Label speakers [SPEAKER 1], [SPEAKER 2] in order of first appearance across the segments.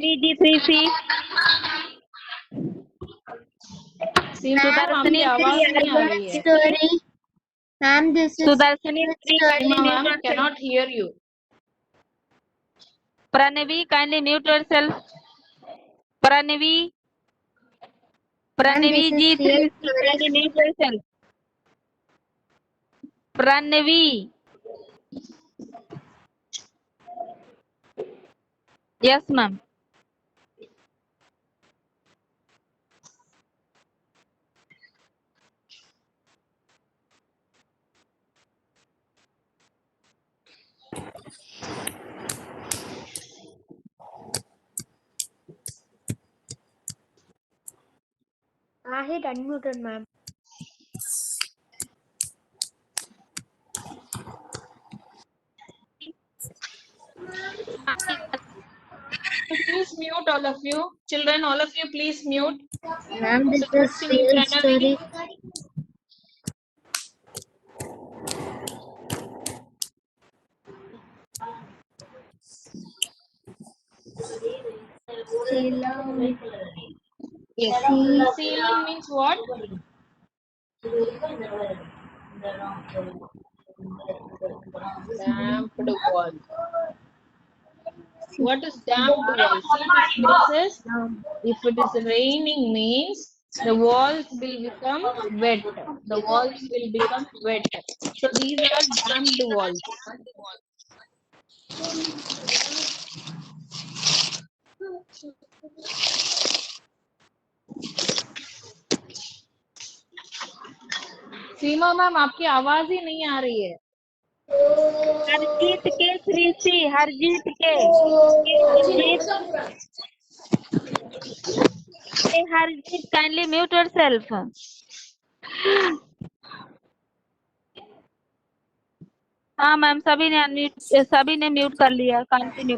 [SPEAKER 1] प्रणवी जी 3C,
[SPEAKER 2] सीमा ma'am आपकी आवाज नहीं आ रही है.
[SPEAKER 3] Story. Ma'am, this is
[SPEAKER 1] Sudarshini
[SPEAKER 3] which
[SPEAKER 1] 3,
[SPEAKER 3] story?
[SPEAKER 2] Seema
[SPEAKER 1] kindly
[SPEAKER 2] ma'am
[SPEAKER 1] mute yourself.
[SPEAKER 2] cannot hear you.
[SPEAKER 1] Pranavi, kindly mute yourself. Pranavi, Pranavi
[SPEAKER 3] this is
[SPEAKER 1] ji
[SPEAKER 3] real
[SPEAKER 1] 3C,
[SPEAKER 3] story.
[SPEAKER 1] kindly mute yourself. Pranavi. Yes, ma'am.
[SPEAKER 3] I hit unmuted, ma'am.
[SPEAKER 2] Please mute all of you. Children, all of you please mute.
[SPEAKER 3] Ma'am, this is
[SPEAKER 2] Sudarshini,
[SPEAKER 3] real
[SPEAKER 2] Pranavi.
[SPEAKER 3] story. Ceylon.
[SPEAKER 2] Yes. Ceylon means what? Damped wall. What is damped wall? See this process. If it is raining means the walls will become wet. The walls will become wet. So these are damped walls. Seema ma'am आपकी आवाज ही नहीं आ रही है.
[SPEAKER 1] हरजीत के 3C, Harjeet के Harjeet, kindly mute yourself. हाँ ma'am, सभी ने अनम्यूट, सभी ने म्यूट कर लिया. Continue.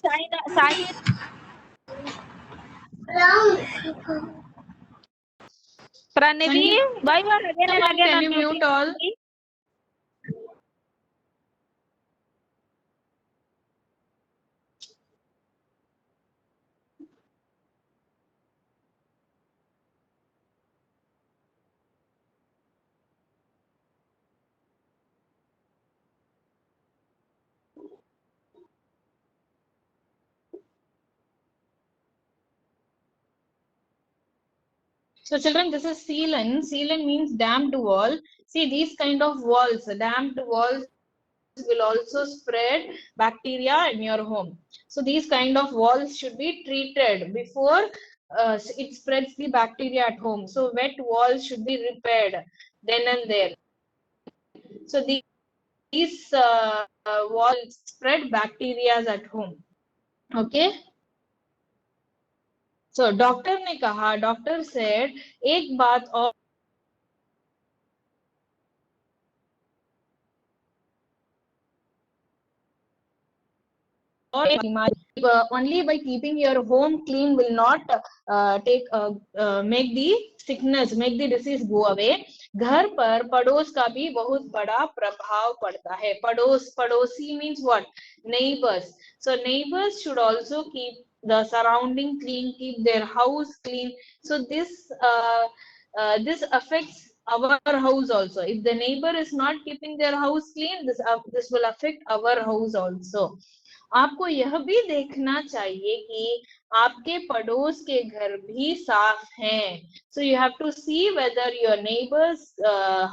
[SPEAKER 1] Shahid, Pranavi, why you are again and
[SPEAKER 2] Ma'am,
[SPEAKER 1] again
[SPEAKER 2] can you
[SPEAKER 1] unmuting?
[SPEAKER 2] mute all? So children, this is sealant. Sealant means damped wall. See these kind of walls, damped walls will also spread bacteria in your home. So these kind of walls should be treated before it spreads the bacteria at home. So wet walls should be repaired then and there. So these walls spread bacteria at home. Okay. So doctor ने कहा, doctor said एक बात और only by keeping your home clean will not make the sickness, make the disease go away. घर पर पड़ोस का भी बहुत बड़ा प्रभाव पड़ता है. पड़ोस, पड़ोसी means what? Neighbors. So neighbors should also keep the surrounding clean, keep their house clean. So this affects our house also. If the neighbor is not keeping their house clean, this will affect our house also. आपको यह भी देखना चाहिए कि आपके पड़ोस के घर भी साफ हैं. So you have to see whether your neighbor's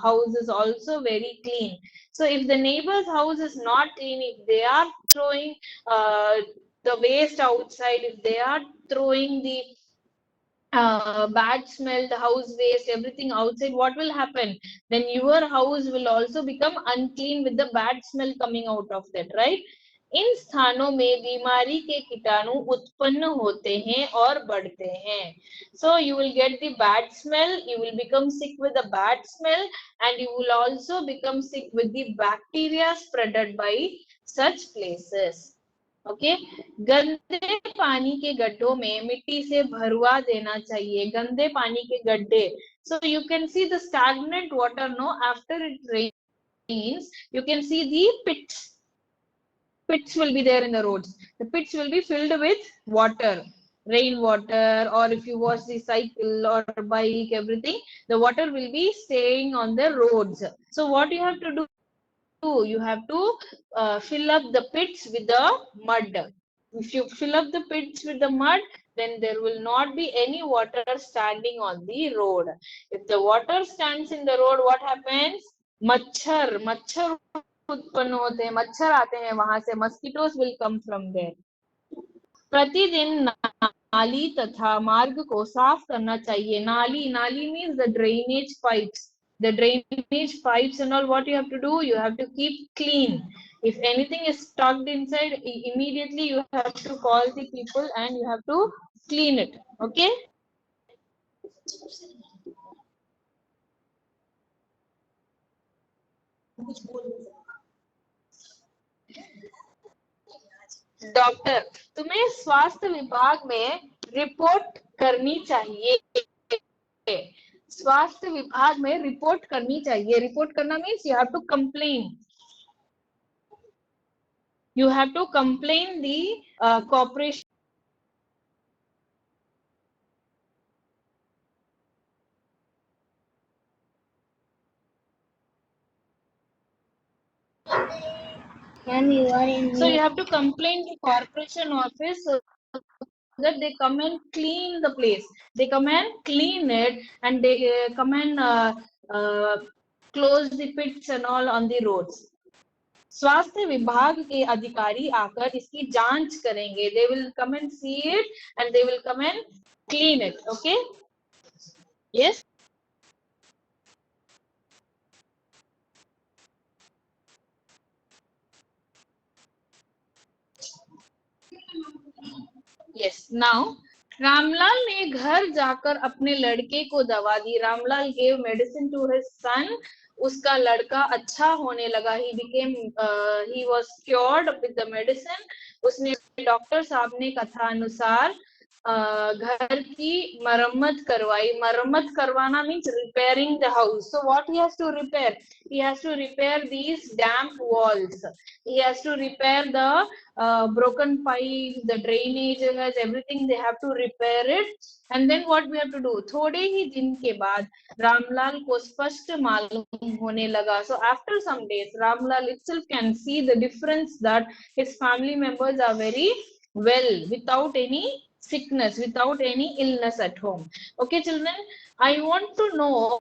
[SPEAKER 2] house is also very clean. So if the neighbor's house is not clean, if they are throwing the waste outside, if they are throwing the bad smell, the house waste, everything outside, what will happen? Then your house will also become unclean with the bad smell coming out of that, right? इन स्थानों में बीमारी के कीटाणु उत्पन्न होते हैं और बढ़ते हैं. So you will get the bad smell, you will become sick with the bad smell, and you will also become sick with the bacteria spreaded by such places. Okay. गंदे पानी के गड्ढों में मिट्टी से भरवा देना चाहिए. गंदे पानी के गड्ढे. So you can see the stagnant water, no, after it rains, you can see the pits. Pits will be there in the roads. The pits will be filled with water. rainwater, or if you wash the cycle or bike, everything, the water will be staying on the roads. So what you have to do, you have to fill up the pits with the mud. If you fill up the pits with the mud, then there will not be any water standing on the road. If the water stands in the road, what happens? मच्छर उत्पन्न होते हैं, मच्छर आते हैं वहां से, mosquitoes will come from there. प्रतिदिन नाली तथा मार्ग को साफ करना चाहिए. नाली means the drainage pipes. The drainage pipes and all, what you have to do, you have to keep clean. If anything is stuck inside, immediately you have to call the people and you have to clean it. Okay. Doctor, तुम्हें स्वास्थ्य विभाग में report करनी चाहिए. स्वास्थ्य विभाग में report करनी चाहिए. रिपोर्ट करना means you have to complain. You have to complain the corporation.
[SPEAKER 3] Ma'am, you are in.
[SPEAKER 2] So you have to complain the corporation office so that they come and clean the place. They come and clean it, and they come and close the pits and all on the roads. स्वास्थ्य विभाग के अधिकारी आकर इसकी जांच करेंगे. They will come and see it and they will come and clean it. Okay? Yes? Yes. Now, Ramlal ने घर जाकर अपने लड़के को दवा दी. Ramlal gave medicine to his son. उसका लड़का अच्छा होने लगा. He was cured with the medicine. उसने डॉक्टर साहब ने कथा अनुसार घर की मरम्मत करवाई. मरम्मत करवाना means repairing the house. So what he has to repair? He has to repair these damp walls. He has to repair the broken pipes, the drainages, everything. They have to repair it. And then what we have to do? थोड़े ही दिन के बाद रामलाल को स्पष्ट मालूम होने लगा. So after some days, Ramlal itself can see the difference that his family members are very well, without any sickness, without any illness at home. Okay, children, I want to know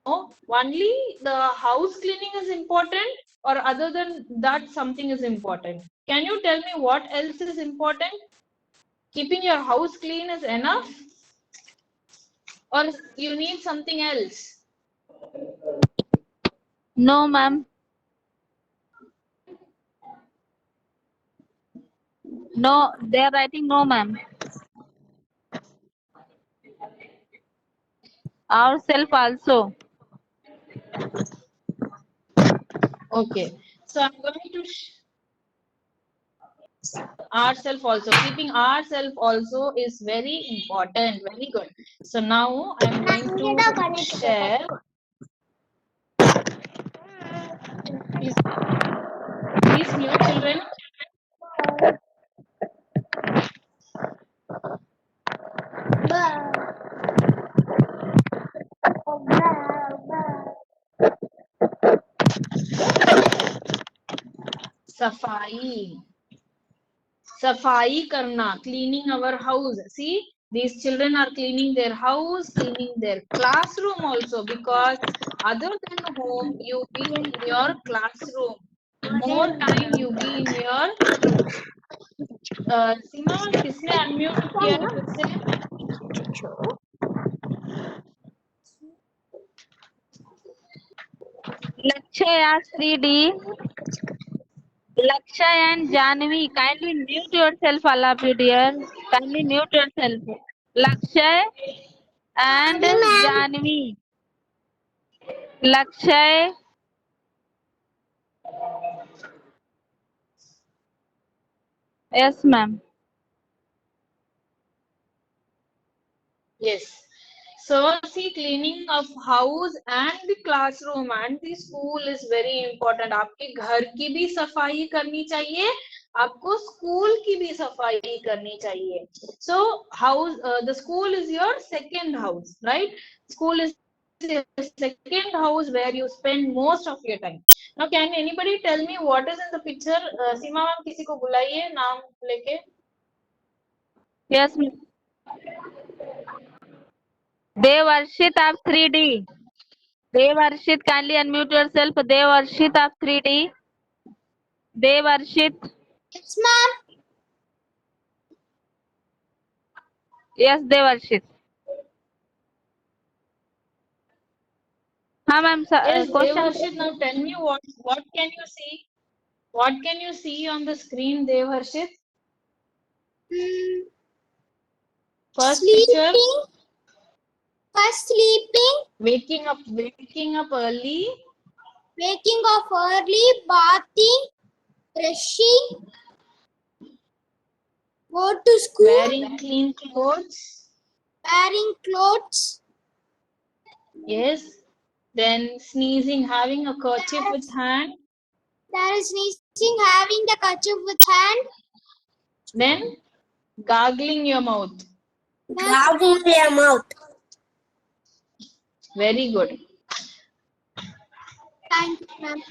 [SPEAKER 2] only the house cleaning is important, or other than that something is important. Can you tell me what else is important? Keeping your house clean is enough, or you need something else?
[SPEAKER 1] No, ma'am. No, they are writing no, ma'am. Ourself also.
[SPEAKER 2] Okay, so I'm going to ourself also. Keeping ourself also is very important. Very good. So now I'm going to share. Please mute, children. सफाई करना, cleaning our house. See, these children are cleaning their house, cleaning their classroom also, because other than home you be in your classroom. More time you be in your सीमा, किसने unmute किया है फिर से?
[SPEAKER 1] Lakshya 3D. Lakshya and Janvi, kindly mute yourself, all of you, dear. Kindly mute yourself. Lakshya and Janvi. Lakshya. Yes, ma'am.
[SPEAKER 2] Yes. So see, cleaning of house and the classroom and the school is very important. आपके घर की भी सफाई करनी चाहिए, आपको school की भी सफाई करनी चाहिए. So house, the school is your second house, right? School is your second house where you spend most of your time. Now can anybody tell me what is in the picture? Seema ma'am किसी को बुलाइए नाम लेके.
[SPEAKER 1] Yes, ma'am. Devarshit of 3D. Devarshit, kindly unmute yourself. Devarshit of 3D. Devarshit.
[SPEAKER 3] Yes, ma'am.
[SPEAKER 1] Yes, Devarshit. हाँ ma'am
[SPEAKER 2] Yes,
[SPEAKER 1] question.
[SPEAKER 2] Devarshit, now tell me what can you see? What can you see on the screen, Devarshit?
[SPEAKER 3] Hmm.
[SPEAKER 2] First picture,
[SPEAKER 3] Sleeping. First sleeping.
[SPEAKER 2] waking up early,
[SPEAKER 3] Waking up early. Bathing. Brushing. Go to school.
[SPEAKER 2] wearing clean clothes.
[SPEAKER 3] Wearing clothes.
[SPEAKER 2] Yes. Then sneezing, having a kerchief with hand.
[SPEAKER 3] There is sneezing. Having the kerchief with hand.
[SPEAKER 2] Then gargling your mouth.
[SPEAKER 3] Gargling your mouth.
[SPEAKER 2] Very good.
[SPEAKER 3] Thank you, ma'am.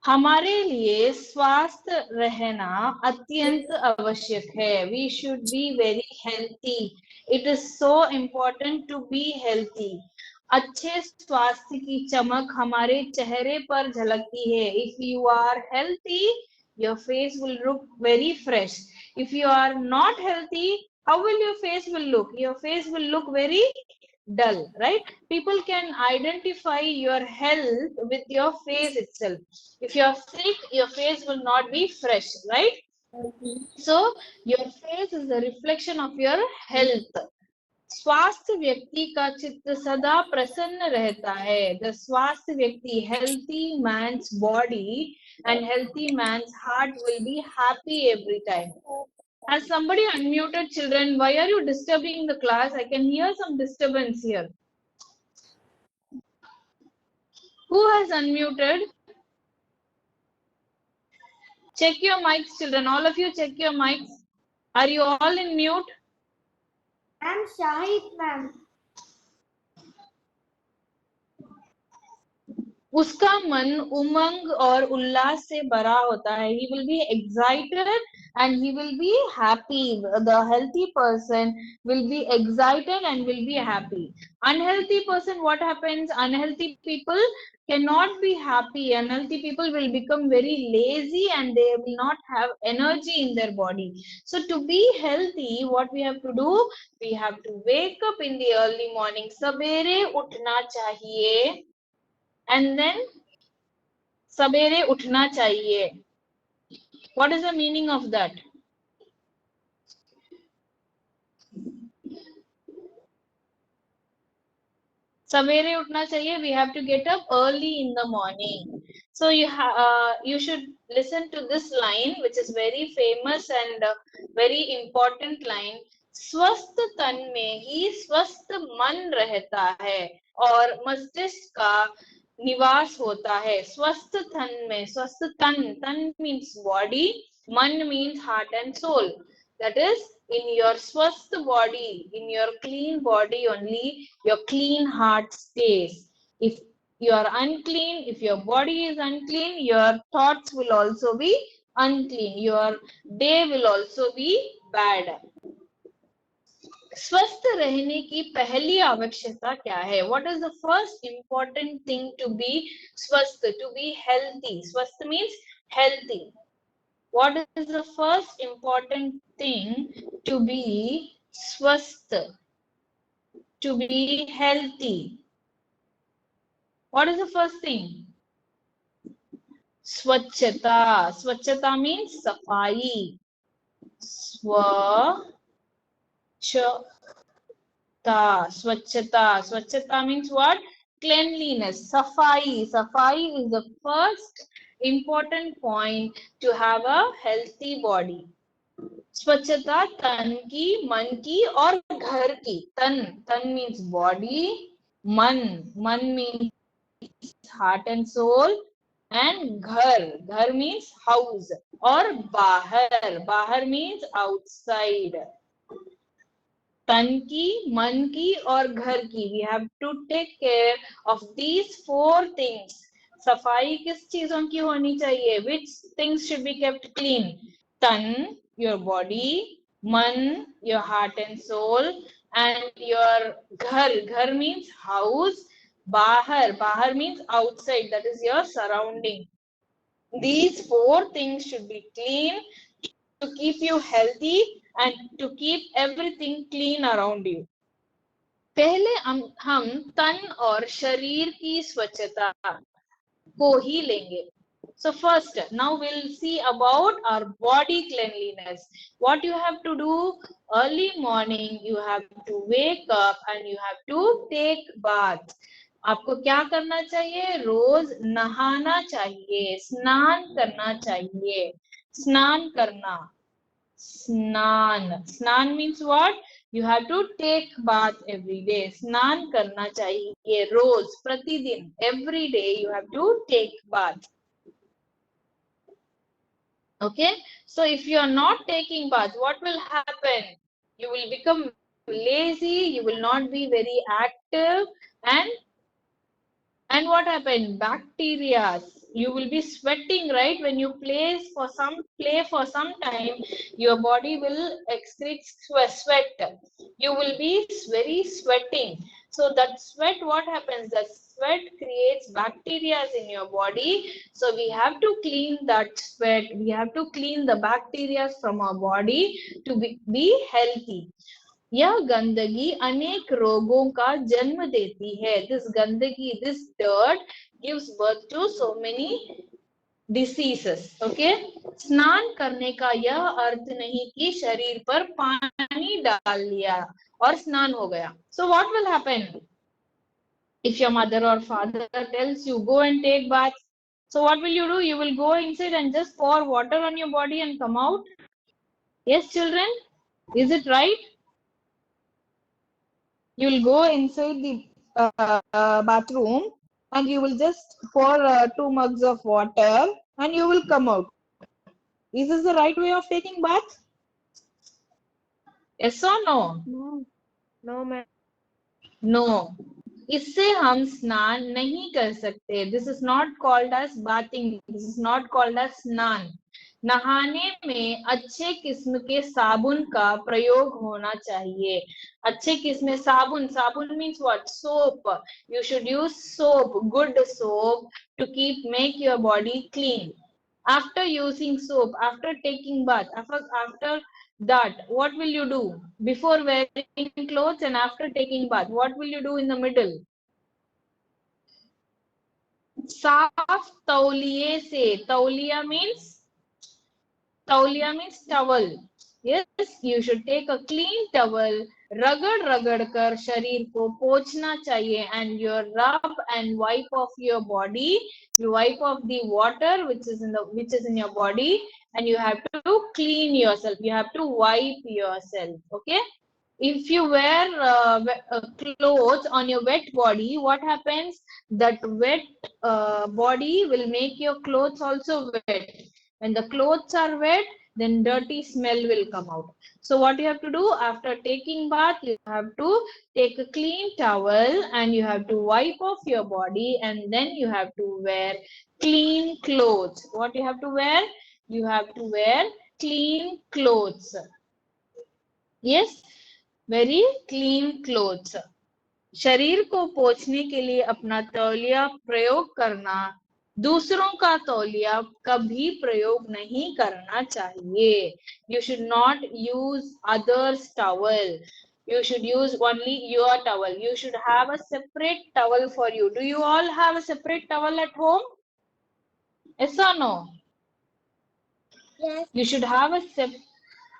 [SPEAKER 2] हमारे लिए स्वस्थ रहना अत्यंत आवश्यक है. We should be very healthy. It is so important to be healthy. अच्छे स्वास्थ्य की चमक हमारे चेहरे पर झलकती है. If you are healthy, your face will look very fresh. If you are not healthy, how will your face will look? Your face will look very dull, right? People can identify your health with your face itself. If you are sick, your face will not be fresh, right? So your face is a reflection of your health. स्वास्थ्य व्यक्ति का चित्त सदा प्रसन्न रहता है. The स्वास्थ्य व्यक्ति, healthy man's body and healthy man's heart will be happy every time. Has somebody unmuted, children? Why are you disturbing the class? I can hear some disturbance here. Who has unmuted? Check your mics, children. All of you check your mics. Are you all in mute?
[SPEAKER 3] I'm Shahid, ma'am.
[SPEAKER 2] उसका मन उमंग और उल्लास से भरा होता है. He will be excited and he will be happy. The healthy person will be excited and will be happy. Unhealthy person, what happens? Unhealthy people cannot be happy. Unhealthy people will become very lazy and they will not have energy in their body. So to be healthy, what we have to do? We have to wake up in the early morning. सबेरे उठना चाहिए. And then sabere uthna chahiye. What is the meaning of that? Sabere uthna chahiye. We have to get up early in the morning. So you should listen to this line, which is very famous and very important line. स्वस्थ तन में ही स्वस्थ मन रहता है और मस्तिष्क का निवास होता है. स्वस्थ तन में, स्वस्थ तन means body, मन means heart and soul. That is, in your swasth body, in your clean body only, your clean heart stays. If you are unclean, if your body is unclean, your thoughts will also be unclean. Your day will also be bad. स्वस्थ रहने की पहली आवश्यकता क्या है? What is the first important thing to be स्वस्थ, to be healthy? स्वस्थ means healthy. What is the first important thing to be स्वस्थ, to be healthy? What is the first thing? स्वच्छता. स्वच्छता means सफाई. स्वच्छता. Swachhata means what? Cleanliness. Safai. Safai is the first important point to have a healthy body. स्वच्छता तन की, मन की और घर की. तन means body. मन means heart and soul. and ghar means house, or bahar means outside. तन की, मन की और घर की, we have to take care of these 4 things. सफाई किस चीजों की होनी चाहिए? Which things should be kept clean? तन, your body, मन, your heart and soul, and your घर means house, bahar means outside, that is your surrounding. These 4 things should be clean to keep you healthy and to keep everything clean around you. पहले हम तन और शरीर की स्वच्छता को ही लेंगे. So first, now we'll see about our body cleanliness. What you have to do early morning, you have to wake up and you have to take bath. आपको क्या करना चाहिए? रोज नहाना चाहिए, स्नान करना चाहिए. स्नान करना, स्नान means what? You have to take bath every day. स्नान करना चाहिए रोज, प्रतिदिन, every day you have to take bath. Okay, so if you are not taking bath, what will happen? You will become lazy, you will not be very active, and what happened? Bacteria. You will be sweating, right? When you play for some time, your body will excrete sweat. You will be very sweating. So that sweat, what happens? That sweat creates bacteria in your body. So we have to clean that sweat. We have to clean the bacteria from our body to be healthy. यह गंदगी अनेक रोगों का जन्म देती है. This गंदगी, this dirt gives birth to so many diseases. Okay, स्नान करने का यह अर्थ नहीं कि शरीर पर पानी डाल लिया और स्नान हो गया. So what will happen if your mother or father tells you go and take bath? So what will you do? You will go inside and just pour water on your body and come out. Yes, children, is it right? You will go inside the bathroom and you will just pour 2 mugs of water and you will come out. Is this the right way of taking bath? Yes or no?
[SPEAKER 3] No, ma'am.
[SPEAKER 2] No. इससे हम स्नान नहीं कर सकते. This is not called as bathing. This is not called as स्नान. नहाने में अच्छे किस्म के साबुन का प्रयोग होना चाहिए. अच्छे किस्म साबुन, साबुन means what? Soap. You should use soap, good soap, to make your body clean. After using soap, after taking bath, after that, what will you do? Before wearing clothes and after taking bath, what will you do in the middle? साफ तौलिए से. तौलिया means towel. Yes, you should take a clean towel, रगड़ कर शरीर को पोंछना चाहिए, and you rub and wipe off your body. You wipe off the water which is in your body, and you have to clean yourself. You have to wipe yourself. Okay. If you wear clothes on your wet body, what happens? That wet body will make your clothes also wet. When the clothes are wet, then dirty smell will come out. So what you have to do after taking bath, you have to take a clean towel and you have to wipe off your body, and then you have to wear clean clothes. What you have to wear? You have to wear clean clothes. Yes, very clean clothes. शरीर को पोंछने के लिए अपना तौलिया प्रयोग करना, दूसरों का तौलिया कभी प्रयोग नहीं करना चाहिए. You should not use others' towel. You should use only your towel. You should have a separate towel for you. Do you all have a separate towel at home? Yes or no?
[SPEAKER 3] Yes.
[SPEAKER 2] You should have a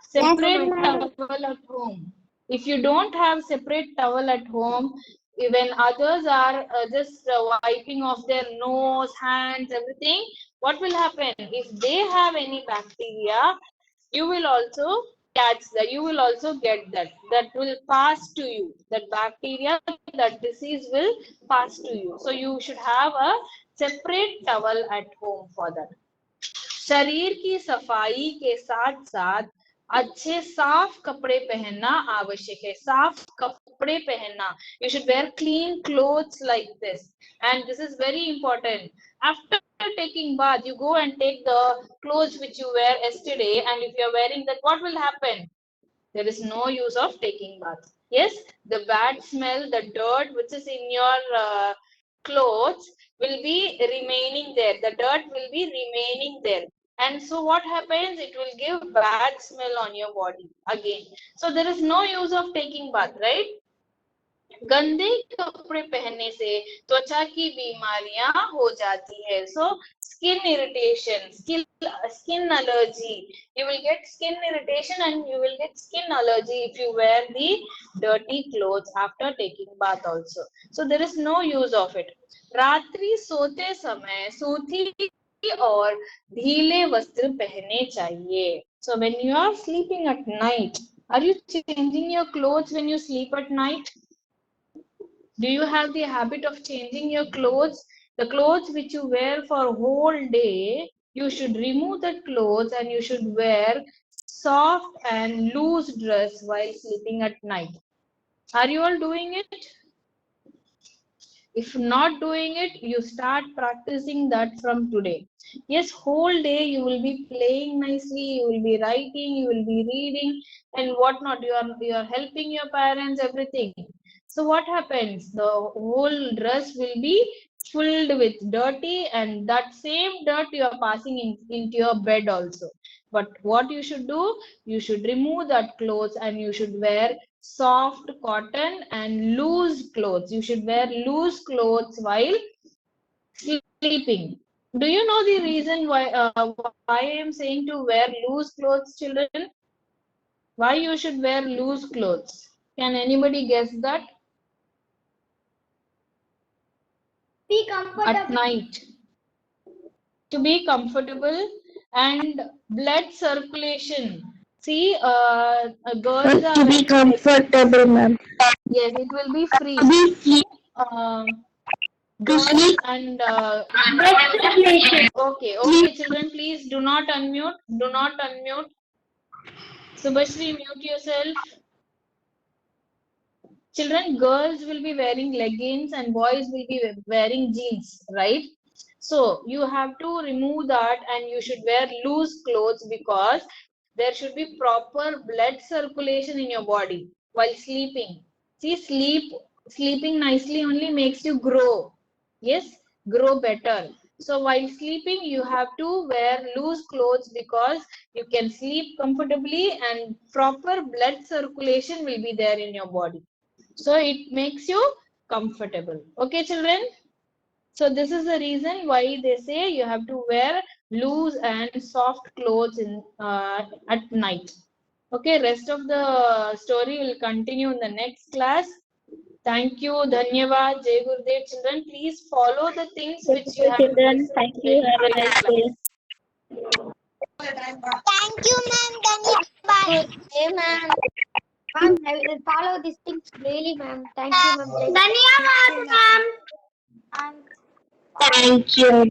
[SPEAKER 2] separate towel at home. If you don't have separate towel at home, when others are just wiping off their nose, hands, everything, what will happen? If they have any bacteria, you will also catch that. You will also get that. That will pass to you. That bacteria, that disease will pass to you. So you should have a separate towel at home for that. शरीर की सफाई के साथ साथ अच्छे साफ कपड़े पहनना आवश्यक है. साफ कपड़े पहनना. You should wear clean clothes like this, and this is very important. After taking bath, you go and take the clothes which you wear yesterday, and if you are wearing that, what will happen? There is no use of taking bath. Yes, the bad smell, the dirt which is in your clothes will be remaining there. The dirt will be remaining there. And so what happens? It will give bad smell on your body again. So there is no use of taking bath, right? गंदे कपड़े पहनने से त्वचा की बीमारियां हो जाती है. So skin irritation, skin allergy. You will get skin irritation and you will get skin allergy if you wear the dirty clothes after taking bath also. So there is no use of it. रात्रि सोते समय सूती और ढीले वस्त्र पहनने चाहिए. So when you are sleeping at night, are you changing your clothes when you sleep at night? Do you have the habit of changing your clothes? The clothes which you wear for a whole day, you should remove the clothes and you should wear soft and loose dress while sleeping at night. Are you all doing it? If not doing it, you start practicing that from today. Yes, whole day you will be playing nicely, you will be writing, you will be reading and whatnot. You are helping your parents, everything. So what happens? The whole dress will be filled with dirty, and that same dirt you are passing into your bed also. But what you should do? You should remove that clothes and you should wear soft cotton and loose clothes. You should wear loose clothes while sleeping. Do you know the reason why I am saying to wear loose clothes, children? Why you should wear loose clothes? Can anybody guess that?
[SPEAKER 3] Be comfortable.
[SPEAKER 2] At night. To be comfortable and blood circulation. See, girls are...
[SPEAKER 4] To be comfortable, ma'am.
[SPEAKER 2] Yes, it will be free.
[SPEAKER 4] To sleep.
[SPEAKER 2] Girls
[SPEAKER 4] sleep.
[SPEAKER 2] and
[SPEAKER 4] Okay.
[SPEAKER 2] okay, children, please do not unmute. Do not unmute. Subhashri, mute yourself. Children, girls will be wearing leggings and boys will be wearing jeans, right? So you have to remove that and you should wear loose clothes because there should be proper blood circulation in your body while sleeping. See, sleeping nicely only makes you grow. Yes, grow better. So while sleeping, you have to wear loose clothes because you can sleep comfortably and proper blood circulation will be there in your body. So it makes you comfortable. Okay, children? So this is the reason why they say you have to wear loose and soft clothes in at night. Okay, rest of the story will continue in the next class. Thank you, Dhanyavad, Jai Gurudev. Children, please follow the things which you have
[SPEAKER 1] Children, thank you. Have a nice day.
[SPEAKER 3] Thank you, ma'am. Dhanyavad. Hey, ma'am. Ma'am, I will follow these things daily, ma'am. Thank you, ma'am. Dhanyavad, ma'am.
[SPEAKER 4] Thank you.